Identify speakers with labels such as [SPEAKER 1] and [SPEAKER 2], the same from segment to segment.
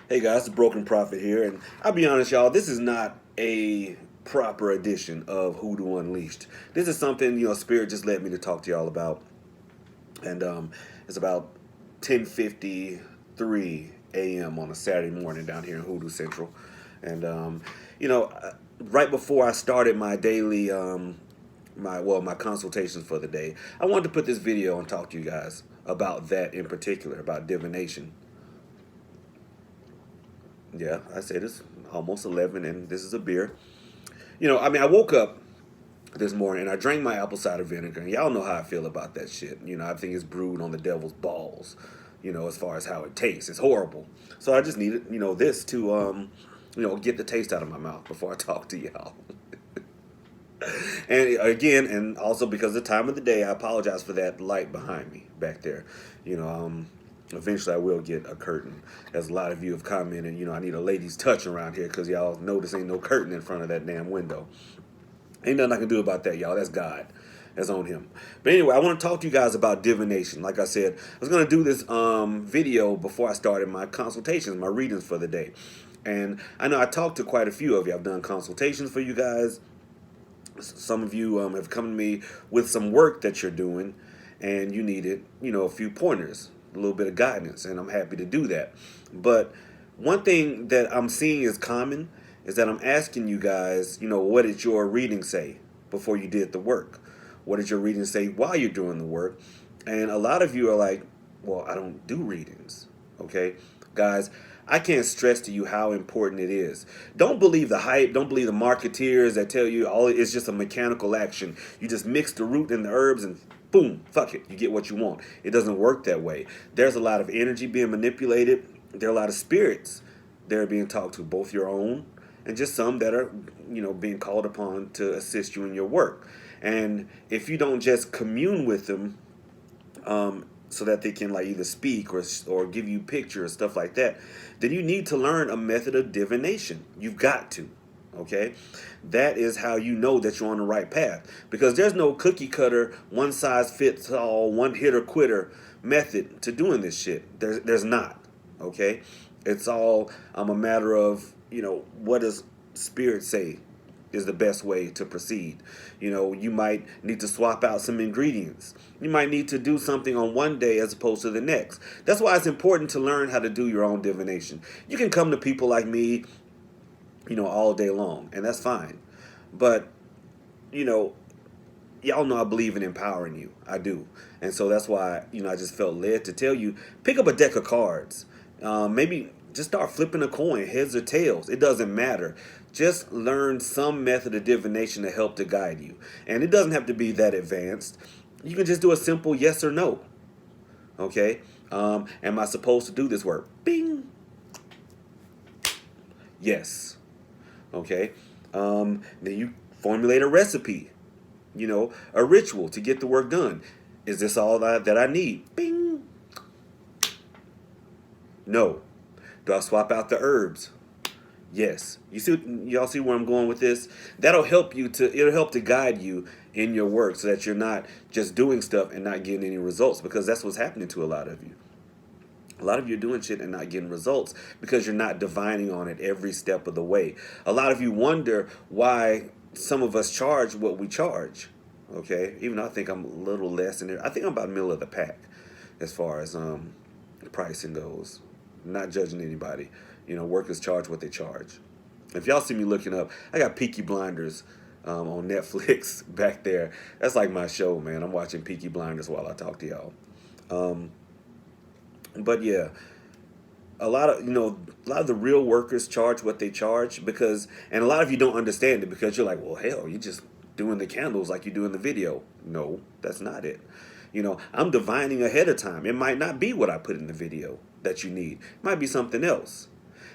[SPEAKER 1] Hey guys, it's Broken Prophet here, and I'll be honest, y'all, this is not a proper edition of Hoodoo Unleashed. This is something, Spirit just led me to talk to y'all about. And it's about 10:53 a.m. on a Saturday morning down here in Hoodoo Central. And you know, uh, right before I started my daily my consultations for the day, I wanted to put this video and talk to you guys about that in particular, about divination. Yeah, I said it's almost 11 and this is a beer. I woke up this morning and I drank my apple cider vinegar, and y'all know how I feel about that shit. I think it's brewed on the devil's balls, as far as how it tastes. It's horrible. So I just needed, this to, get the taste out of my mouth before I talk to y'all. And again, and also because of the time of the day, I apologize for that light behind me back there. You know, um, Eventually I will get a curtain, as a lot of you have commented. I need a lady's touch around here because y'all notice ain't no curtain in front of that damn window. Ain't nothing I can do about that, y'all. That's God. That's on him. But anyway, I want to talk to you guys about divination. Like I said, I was going to do this video before I started my consultations, my readings for the day. And I know I talked to quite a few of you. I've done consultations for you guys. Some of you have come to me with some work that you're doing, and you needed, a few pointers, a little bit of guidance, and I'm happy to do that. But one thing that I'm seeing is common is that I'm asking you guys, what did your reading say before you did the work? What did your reading say while you're doing the work? And a lot of you are like, well, I don't do readings. Okay, guys, I can't stress to you how important it is. Don't believe the hype. Don't believe the marketeers that tell you all it's just a mechanical action. You just mix the root and the herbs and boom, fuck it, you get what you want. It doesn't work that way. There's a lot of energy being manipulated. There are a lot of spirits that are being talked to, both your own and just some that are, being called upon to assist you in your work. And if you don't just commune with them, so that they can like either speak or give you pictures, stuff like that, then you need to learn a method of divination. You've got to. Okay, that is how you know that you're on the right path, because there's no cookie cutter, one size fits all, one hitter quitter method to doing this shit. There's not. Okay, it's all a matter of what does spirit say is the best way to proceed. You might need to swap out some ingredients. You might need to do something on one day as opposed to the next. That's why it's important to learn how to do your own divination. You can come to people like me, all day long, and that's fine. But, you know, y'all know I believe in empowering you. I do. And so that's why, I just felt led to tell you, pick up a deck of cards. Maybe just start flipping a coin, heads or tails. It doesn't matter. Just learn some method of divination to help to guide you. And it doesn't have to be that advanced. You can just do a simple yes or no. Okay? Am I supposed to do this work? Bing. Yes. Okay? Then you formulate a recipe, a ritual to get the work done. Is this all that I need? Bing. No. Do I swap out the herbs? Yes. Y'all see where I'm going with this? It'll help to guide you in your work so that you're not just doing stuff and not getting any results, because that's what's happening to a lot of you. A lot of you are doing shit and not getting results because you're not divining on it every step of the way. A lot of you wonder why some of us charge what we charge. Okay, even though I think I'm a little less in there. I think I'm about middle of the pack as far as pricing goes. Not judging anybody. Workers charge what they charge. If y'all see me looking up, I got Peaky Blinders on Netflix back there. That's like my show, man. I'm watching Peaky Blinders while I talk to y'all. But yeah, a lot of the real workers charge what they charge, and a lot of you don't understand it because you're like, well, hell, you just doing the candles like you do in the video. No, that's not it. I'm divining ahead of time. It might not be what I put in the video that you need. It might be something else.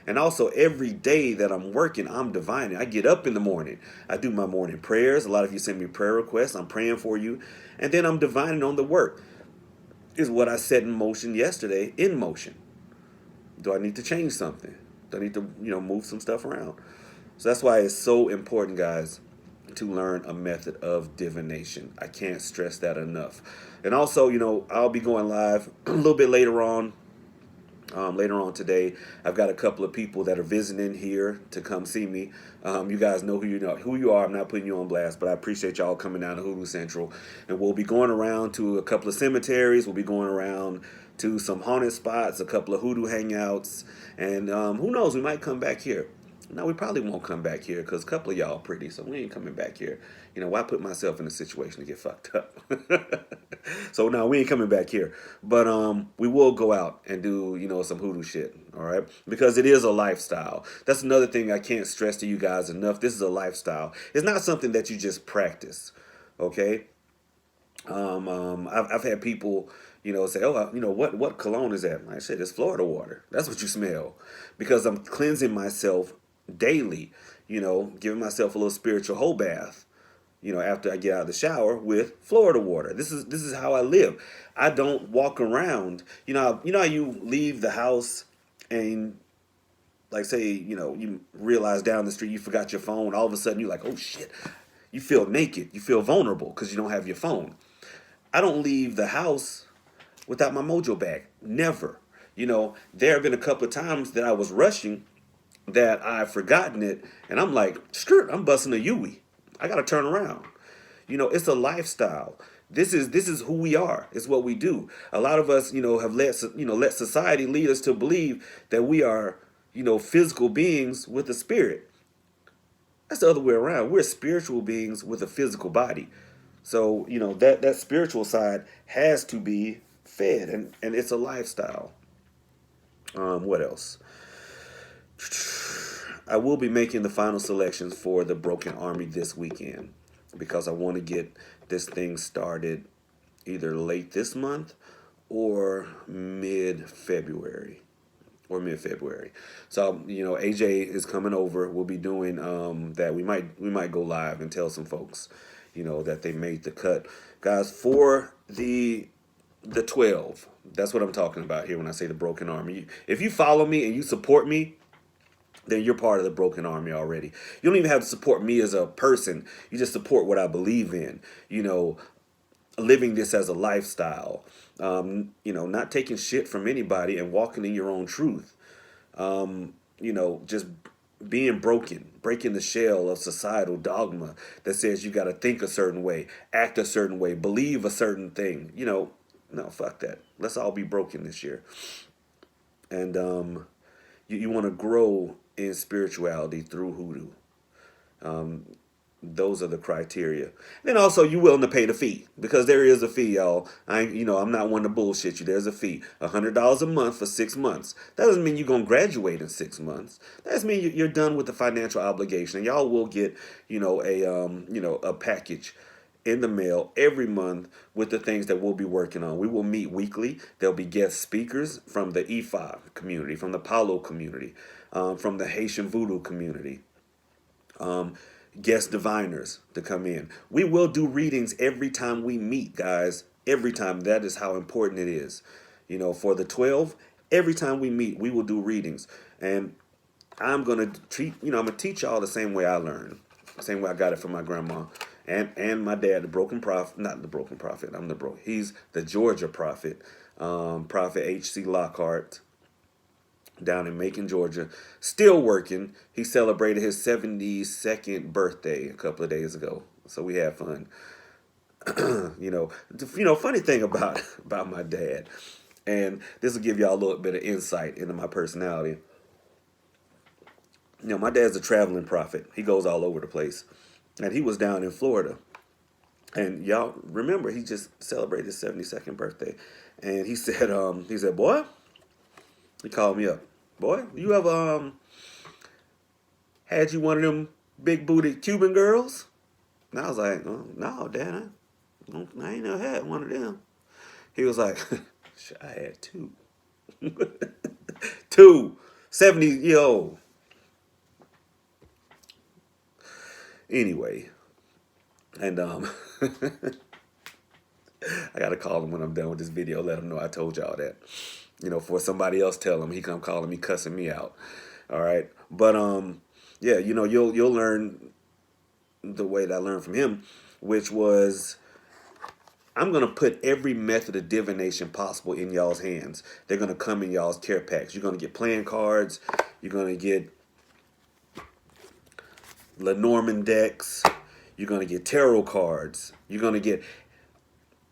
[SPEAKER 1] And also, every day that I'm working, I'm divining. I get up in the morning. I do my morning prayers. A lot of you send me prayer requests. I'm praying for you. And then I'm divining on the work. Is what I set in motion yesterday in motion? Do I need to change something? Do I need to, move some stuff around? So that's why it's so important, guys, to learn a method of divination. I can't stress that enough. And also, I'll be going live a little bit later on Later on today, I've got a couple of people that are visiting here to come see me. You guys know who you are. I'm not putting you on blast, but I appreciate y'all coming down to Hoodoo Central, and we'll be going around to a couple of cemeteries. We'll be going around to some haunted spots, a couple of hoodoo hangouts, and who knows, we might come back here. No, we probably won't come back here because a couple of y'all are pretty, so we ain't coming back here. Why put myself in a situation to get fucked up? So no, we ain't coming back here. But we will go out and do, some hoodoo shit, all right? Because it is a lifestyle. That's another thing I can't stress to you guys enough. This is a lifestyle. It's not something that you just practice, okay? I've had people, say, oh, what cologne is that? I said, it's Florida water. That's what you smell, because I'm cleansing myself daily. Giving myself a little spiritual whole bath. After I get out of the shower with Florida water. This is how I live. I don't walk around. How you leave the house and, like, say, you realize down the street you forgot your phone. All of a sudden you're like, oh shit. You feel naked. You feel vulnerable because you don't have your phone. I don't leave the house without my mojo bag. Never. There have been a couple of times that I was rushing that I've forgotten it, and I'm like, skirt, I'm busting a Yui. I gotta turn around. It's a lifestyle. This is who we are. It's what we do. A lot of us, have let society lead us to believe that we are, physical beings with a spirit. That's the other way around. We're spiritual beings with a physical body. So, that spiritual side has to be fed, and it's a lifestyle. What else? I will be making the final selections for the Broken Army this weekend because I want to get this thing started either late this month or mid-February. So, AJ is coming over. We'll be doing that. We might go live and tell some folks, that they made the cut. Guys, for the 12, that's what I'm talking about here when I say the Broken Army. If you follow me and you support me, then you're part of the Broken Army already. You don't even have to support me as a person. You just support what I believe in. Living this as a lifestyle. Not taking shit from anybody and walking in your own truth. Just being breaking the shell of societal dogma that says you got to think a certain way, act a certain way, believe a certain thing. No, fuck that. Let's all be broken this year. And you want to grow in spirituality through hoodoo. Those are the criteria. Then also, you willing to pay the fee, because there is a fee, y'all. I'm not one to bullshit you. There's a fee, $100 a month for 6 months. That doesn't mean you're gonna graduate in 6 months. That doesn't mean you're done with the financial obligation. Y'all will get, a package in the mail every month with the things that we'll be working on. We will meet weekly. There'll be guest speakers from the E5 community, from the Palo community, from the Haitian Voodoo community. Guest diviners to come in. We will do readings every time we meet, guys. Every time. That is how important it is. For the 12, every time we meet, we will do readings. And I'm gonna teach y'all the same way I learned. The same way I got it from my grandma. And my dad, the broken prophet, not the broken prophet, he's the Georgia prophet, Prophet H.C. Lockhart, down in Macon, Georgia, still working. He celebrated his 72nd birthday a couple of days ago, so we had fun. Funny thing about my dad, and this will give y'all a little bit of insight into my personality. My dad's a traveling prophet. He goes all over the place, and he was down in Florida. And y'all remember, he just celebrated his 72nd birthday, and he said, boy, he called me up. Boy, you ever had you one of them big booted Cuban girls? And I was like, oh, no, Dad, I ain't never had one of them. He was like, I had two. Two 70-year-old. Anyway, and I gotta call him when I'm done with this video. Let him know I told y'all that. For somebody else tell him, he come calling me, cussing me out. All right, but yeah, you'll learn the way that I learned from him, which was I'm going to put every method of divination possible in y'all's hands. They're going to come in y'all's care packs. You're going to get playing cards. You're going to get Lenormand decks. You're going to get tarot cards. You're going to get...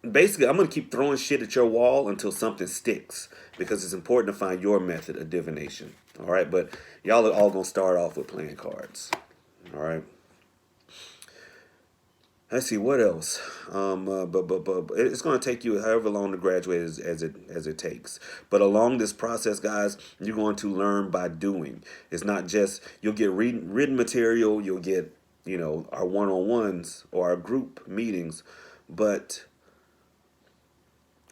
[SPEAKER 1] Basically, I'm going to keep throwing shit at your wall until something sticks, because it's important to find your method of divination. All right? But y'all are all going to start off with playing cards. All right? Let's see what else. But it's going to take you however long to graduate as it takes. But along this process, guys, you're going to learn by doing. It's not just you'll get written material, you'll get our one-on-ones or our group meetings, but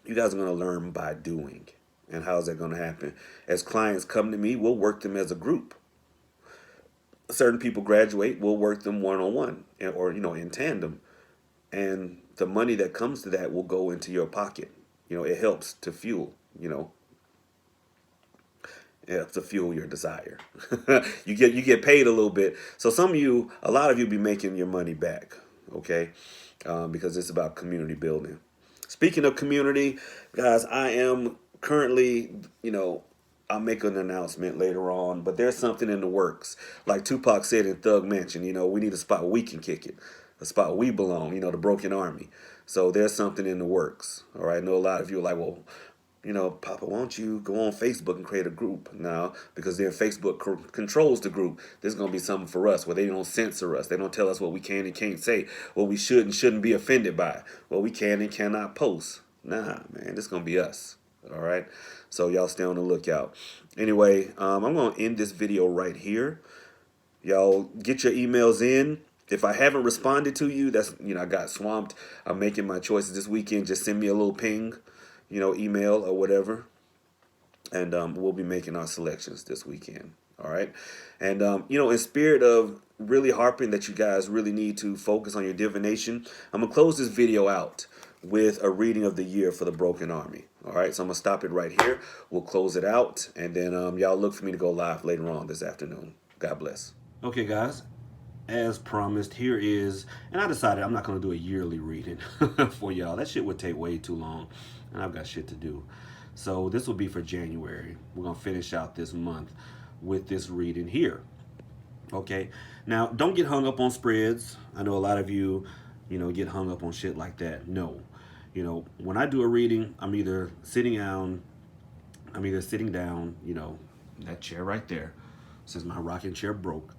[SPEAKER 1] you guys are going to learn by doing. And how is that going to happen? As clients come to me, we'll work them as a group. Certain people graduate, we'll work them one-on-one or in tandem. And the money that comes to that will go into your pocket. It helps to fuel, it helps to fuel your desire. You get paid a little bit. So a lot of you be making your money back, okay? Because it's about community building. Speaking of community, guys, I am currently, I'll make an announcement later on, but there's something in the works. Like Tupac said in Thug Mansion, we need a spot where we can kick it. A spot where we belong, the Broken Army. So there's something in the works. All right. I know a lot of you are like, well, Papa, why don't you go on Facebook and create a group now? Because then Facebook controls the group. There's going to be something for us where they don't censor us. They don't tell us what we can and can't say, what we should and shouldn't be offended by, what we can and cannot post. Nah, man, this is going to be us. All right. So y'all stay on the lookout. Anyway, I'm going to end this video right here. Y'all get your emails in. If I haven't responded to you, that's, I got swamped. I'm making my choices this weekend. Just send me a little ping, email or whatever. And we'll be making our selections this weekend. All right. And, in spirit of really harping that you guys really need to focus on your divination, I'm going to close this video out with a reading of the year for the Broken Army. All right. So I'm going to stop it right here. We'll close it out. And then y'all look for me to go live later on this afternoon. God bless. Okay, guys. As promised, here is, and I decided I'm not going to do a yearly reading for y'all. That shit would take way too long, and I've got shit to do. So this will be for January. We're going to finish out this month with this reading here. Okay? Now, don't get hung up on spreads. I know a lot of you, get hung up on shit like that. No. When I do a reading, I'm either sitting down, that chair right there, since my rocking chair broke.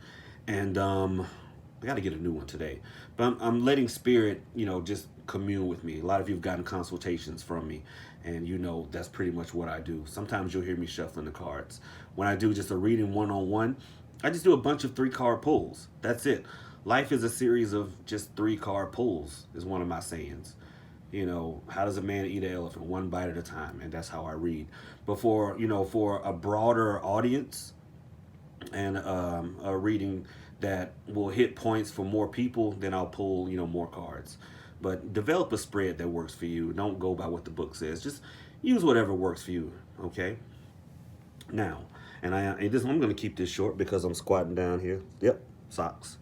[SPEAKER 1] And I got to get a new one today. But I'm letting spirit, just commune with me. A lot of you have gotten consultations from me. And that's pretty much what I do. Sometimes you'll hear me shuffling the cards. When I do just a reading one-on-one, I just do a bunch of 3-card pulls. That's it. Life is a series of just 3-card pulls, is one of my sayings. How does a man eat an elephant? One bite at a time. And that's how I read. But for a broader audience, and a reading that will hit points for more people, then I'll pull, more cards. But develop a spread that works for you. Don't go by what the book says. Just use whatever works for you, okay? Now, and I'm going to keep this short because I'm squatting down here. Yep, socks.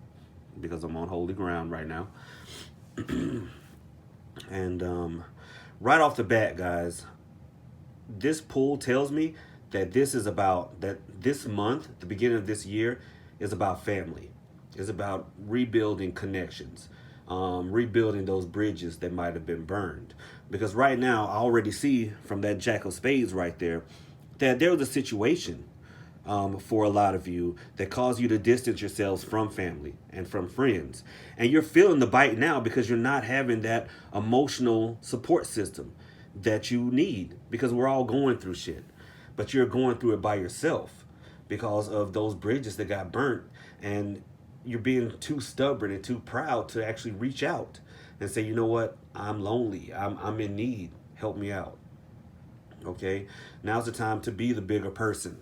[SPEAKER 1] Because I'm on holy ground right now. And right off the bat, guys, this pull tells me that this month, the beginning of this year, is about family. It's about rebuilding connections, rebuilding those bridges that might have been burned. Because right now, I already see from that Jack of Spades right there that there was a situation for a lot of you that caused you to distance yourselves from family and from friends. And you're feeling the bite now because you're not having that emotional support system that you need, because we're all going through shit. But you're going through it by yourself because of those bridges that got burnt, and you're being too stubborn and too proud to actually reach out and say, you know what, I'm lonely, I'm in need, help me out. Okay, now's the time to be the bigger person,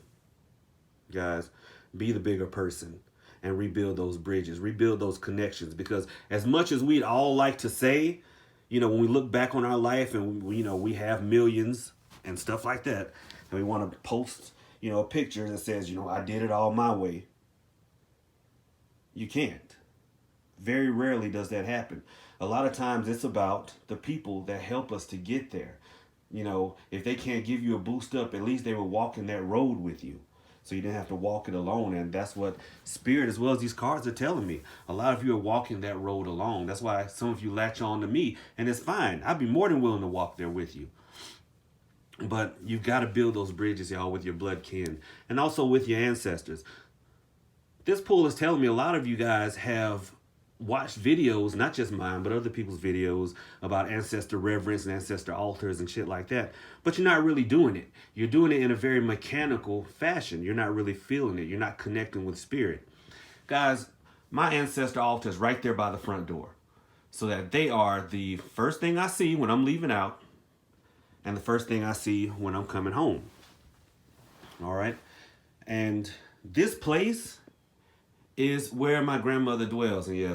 [SPEAKER 1] guys. Be the bigger person and rebuild those bridges, rebuild those connections. Because as much as we'd all like to say, when we look back on our life and we have millions and stuff like that, and we want to post a picture that says, I did it all my way. You can't. Very rarely does that happen. A lot of times it's about the people that help us to get there. You know, if they can't give you a boost up, at least they were walking that road with you. So you didn't have to walk it alone. And that's what Spirit, as well as these cards, are telling me. A lot of you are walking that road alone. That's why some of you latch on to me. And it's fine. I'd be more than willing to walk there with you. But you've got to build those bridges, y'all, with your blood kin. And also with your ancestors. This pool is telling me a lot of you guys have watched videos, not just mine, but other people's videos about ancestor reverence and ancestor altars and shit like that. But you're not really doing it. You're doing it in a very mechanical fashion. You're not really feeling it. You're not connecting with spirit. Guys, my ancestor altar is right there by the front door. So that they are the first thing I see when I'm leaving out and the first thing I see when I'm coming home. All right? And this place is where my grandmother dwells. And yeah,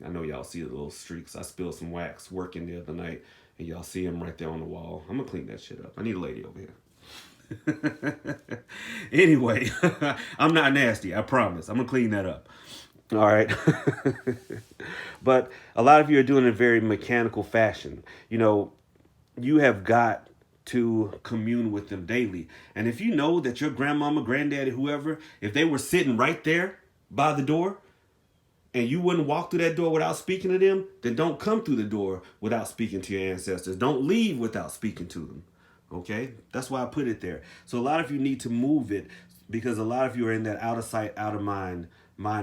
[SPEAKER 1] I know y'all see the little streaks. I spilled some wax working the other night, and y'all see them right there on the wall. I'm gonna clean that shit up. I need a lady over here. Anyway, I'm not nasty, I promise. I'm gonna clean that up. All right. But a lot of you are doing it in a very mechanical fashion. You know, you have got to commune with them daily. And if you know that your grandmama, granddaddy, whoever, if they were sitting right there by the door and you wouldn't walk through that door without speaking to them, then don't come through the door without speaking to your ancestors. Don't leave without speaking to them. Okay? That's why I put it there. So a lot of you need to move it because a lot of you are in that out of sight, out of mind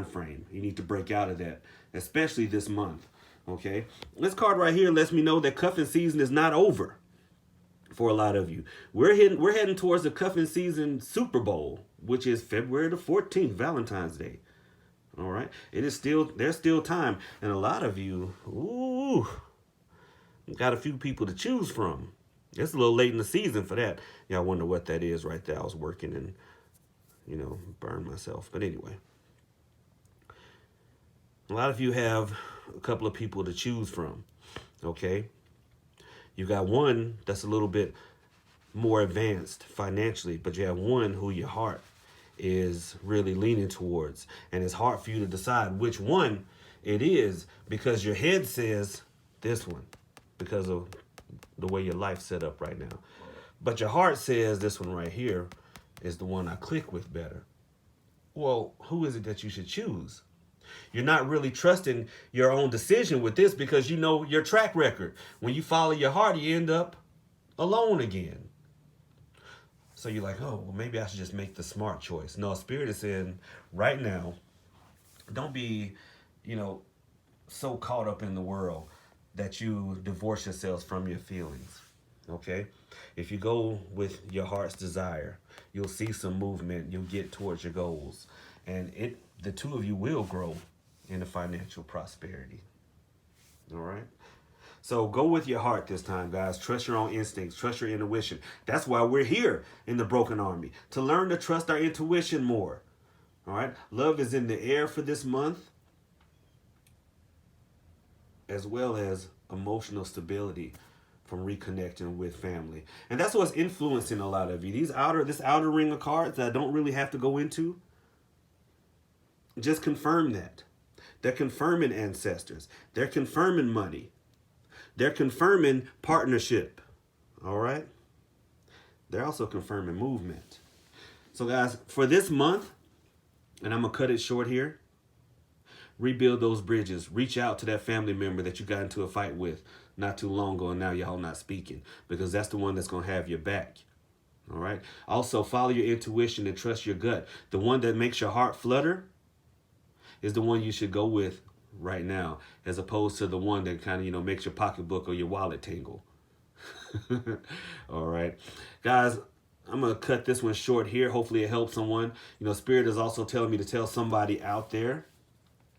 [SPEAKER 1] frame. You need to break out of that, especially this month. Okay? This card right here lets me know that cuffing season is not over for a lot of you. We're heading towards the cuffing season Super Bowl, which is February the 14th, Valentine's Day. All right. There's still time. And a lot of you, got a few people to choose from. It's a little late in the season for that. Y'all wonder what that is right there. I was working and, burned myself. But anyway. A lot of you have a couple of people to choose from. Okay. You got one that's a little bit more advanced financially, but you have one who your heart is really leaning towards. And it's hard for you to decide which one it is because your head says this one because of the way your life's set up right now. But your heart says this one right here is the one I click with better. Well, who is it that you should choose? You're not really trusting your own decision with this because you know your track record. When you follow your heart, you end up alone again. So you're like, oh, well, maybe I should just make the smart choice. No, Spirit is saying right now, don't be, so caught up in the world that you divorce yourselves from your feelings. Okay? If you go with your heart's desire, you'll see some movement. You'll get towards your goals. And the two of you will grow into financial prosperity. All right? So go with your heart this time, guys. Trust your own instincts. Trust your intuition. That's why we're here in the Broken Army, to learn to trust our intuition more. All right? Love is in the air for this month, as well as emotional stability from reconnecting with family. And that's what's influencing a lot of you. This outer ring of cards that I don't really have to go into, just confirm that. They're confirming ancestors. They're confirming money. They're confirming partnership. All right? They're also confirming movement. So guys, for this month, and I'm going to cut it short here, rebuild those bridges. Reach out to that family member that you got into a fight with not too long ago and now y'all not speaking, because that's the one that's going to have your back. All right? Also, follow your intuition and trust your gut. The one that makes your heart flutter is the one you should go with right now, as opposed to the one that kind of, makes your pocketbook or your wallet tingle. All right. Guys, I'm going to cut this one short here. Hopefully it helps someone. Spirit is also telling me to tell somebody out there,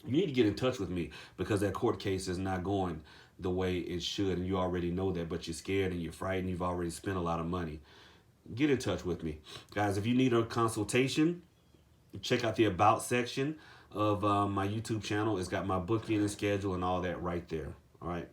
[SPEAKER 1] you need to get in touch with me because that court case is not going the way it should. And you already know that, but you're scared and you're frightened. You've already spent a lot of money. Get in touch with me. Guys, if you need a consultation, check out the About section of my YouTube channel. It's got my booking and schedule and all that right there. All right.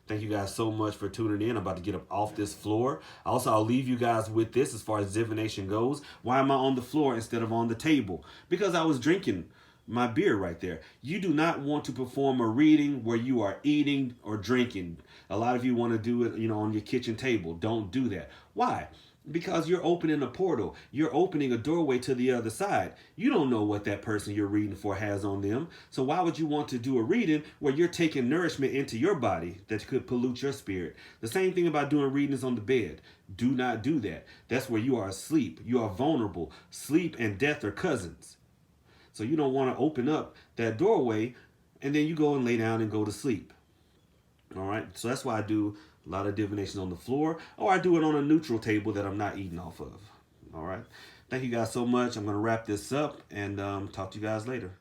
[SPEAKER 1] Thank you guys so much for tuning in. I'm about to get up off this floor. Also, I'll leave you guys with this as far as divination goes. Why am I on the floor instead of on the table? Because I was drinking my beer right there. You do not want to perform a reading where you are eating or drinking. A lot of you want to do it, on your kitchen table. Don't do that. Why? Because you're opening a portal. You're opening a doorway to the other side. You don't know what that person you're reading for has on them. So why would you want to do a reading where you're taking nourishment into your body that could pollute your spirit? The same thing about doing readings on the bed. Do not do that. That's where you are asleep. You are vulnerable. Sleep and death are cousins. So you don't want to open up that doorway and then you go and lay down and go to sleep. All right. So that's why I do a lot of divination on the floor, or I do it on a neutral table that I'm not eating off of. All right. Thank you guys so much. I'm going to wrap this up and talk to you guys later.